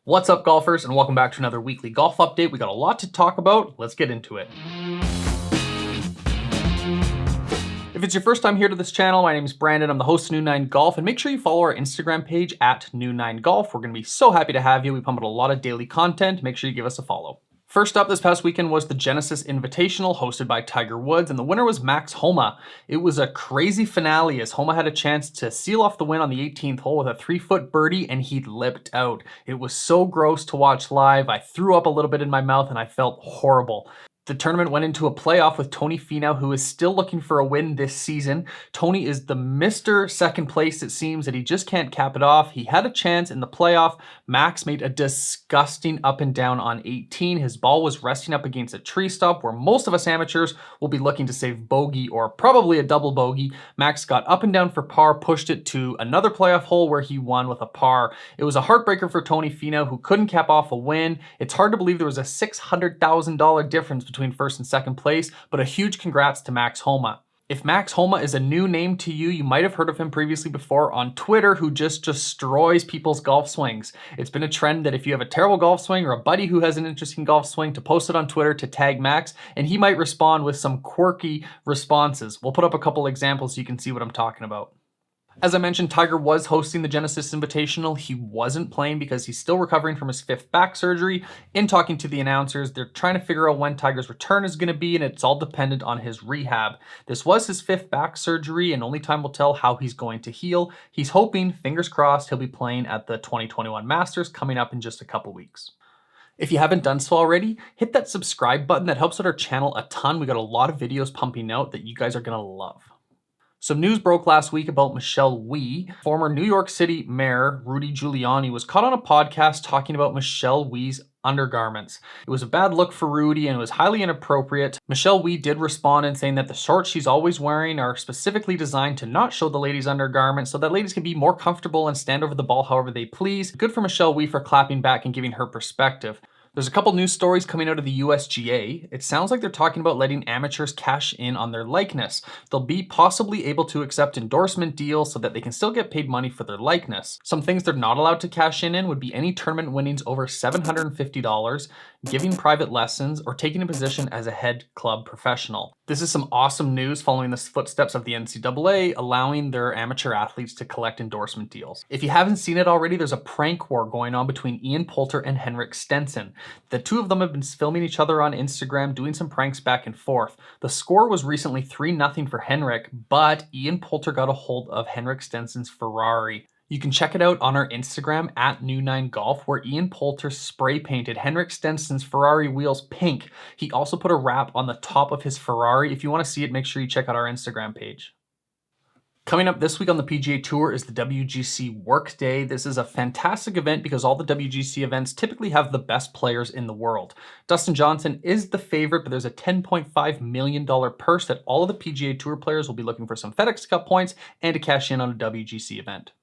What's up, golfers, and welcome back to another weekly golf update. We got a lot to talk about. Let's get into it. If it's your first time here to this channel, my name is Brandon. I'm the host of New 9 Golf, and make sure you follow our Instagram page at New 9 Golf. We're going to be so happy to have you. We pump out a lot of daily content. Make sure you give us a follow. First up this past weekend was the Genesis Invitational hosted by Tiger Woods, and the winner was Max Homa. It was a crazy finale as Homa had a chance to seal off the win on the 18th hole with a 3-foot birdie, and he lipped out. It was so gross to watch live. I threw up a little bit in my mouth and I felt horrible. The tournament went into a playoff with Tony Finau, who is still looking for a win this season. Tony is the Mr. Second Place, it seems, that he just can't cap it off. He had a chance in the playoff. Max made a disgusting up and down on 18. His ball was resting up against a tree stump where most of us amateurs will be looking to save bogey or probably a double bogey. Max got up and down for par, pushed it to another playoff hole where he won with a par. It was a heartbreaker for Tony Finau, who couldn't cap off a win. It's hard to believe there was a $600,000 difference between first and second place, but a huge congrats to Max Homa. If Max Homa is a new name to you, you might have heard of him previously before on Twitter, who just destroys people's golf swings. It's been a trend that if you have a terrible golf swing or a buddy who has an interesting golf swing, to post it on Twitter to tag Max, and he might respond with some quirky responses. We'll put up a couple examples so you can see what I'm talking about. As I mentioned, Tiger was hosting the Genesis Invitational. He wasn't playing because he's still recovering from his 5th back surgery. In talking to the announcers, they're trying to figure out when Tiger's return is going to be, and it's all dependent on his rehab. This was his 5th back surgery, and only time will tell how he's going to heal. He's hoping, fingers crossed, he'll be playing at the 2021 Masters coming up in just a couple weeks. If you haven't done so already, hit that subscribe button. That helps out our channel a ton. We got a lot of videos pumping out that you guys are going to love. Some news broke last week about Michelle Wie. Former New York City Mayor Rudy Giuliani was caught on a podcast talking about Michelle Wie's undergarments. It was a bad look for Rudy and it was highly inappropriate. Michelle Wie did respond in saying that the shorts she's always wearing are specifically designed to not show the ladies' undergarments so that ladies can be more comfortable and stand over the ball however they please. Good for Michelle Wie for clapping back and giving her perspective. There's a couple news stories coming out of the USGA. It sounds like they're talking about letting amateurs cash in on their likeness. They'll be possibly able to accept endorsement deals so that they can still get paid money for their likeness. Some things they're not allowed to cash in would be any tournament winnings over $750, giving private lessons, or taking a position as a head club professional. This is some awesome news following the footsteps of the NCAA, allowing their amateur athletes to collect endorsement deals. If you haven't seen it already, there's a prank war going on between Ian Poulter and Henrik Stenson. The two of them have been filming each other on Instagram, doing some pranks back and forth. The score was recently 3-0 for Henrik, but Ian Poulter got a hold of Henrik Stenson's Ferrari. You can check it out on our Instagram at New9Golf, where Ian Poulter spray painted Henrik Stenson's Ferrari wheels pink. He also put a wrap on the top of his Ferrari. If you want to see it, make sure you check out our Instagram page. Coming up this week on the PGA Tour is the WGC Workday. This is a fantastic event because all the WGC events typically have the best players in the world. Dustin Johnson is the favorite, but there's a $10.5 million purse that all of the PGA Tour players will be looking for some FedEx Cup points and to cash in on a WGC event.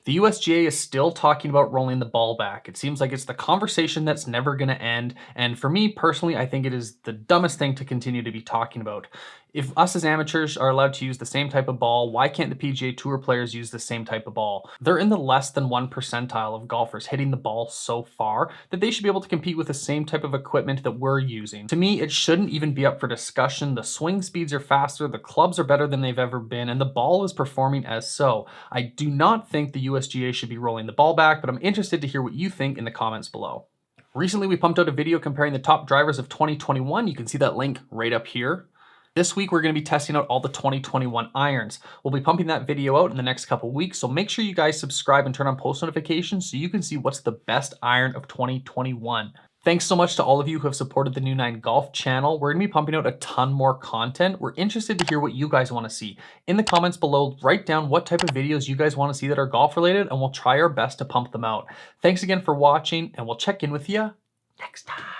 The USGA is still talking about rolling the ball back. It seems like it's the conversation that's never going to end, and for me personally, I think it is the dumbest thing to continue to be talking about. If us as amateurs are allowed to use the same type of ball, why can't the PGA Tour players use the same type of ball? They're in the less than 1 percentile of golfers hitting the ball so far that they should be able to compete with the same type of equipment that we're using. To me, it shouldn't even be up for discussion. The swing speeds are faster, the clubs are better than they've ever been, and the ball is performing as so. I do not think the USGA should be rolling the ball back, but I'm interested to hear what you think in the comments below. Recently, we pumped out a video comparing the top drivers of 2021. You can see that link right up here. This week, we're going to be testing out all the 2021 irons. We'll be pumping that video out in the next couple weeks, so make sure you guys subscribe and turn on post notifications so you can see what's the best iron of 2021. Thanks so much to all of you who have supported the New 9 Golf channel. We're going to be pumping out a ton more content. We're interested to hear what you guys want to see. In the comments below, write down what type of videos you guys want to see that are golf related, and we'll try our best to pump them out. Thanks again for watching, and we'll check in with you next time.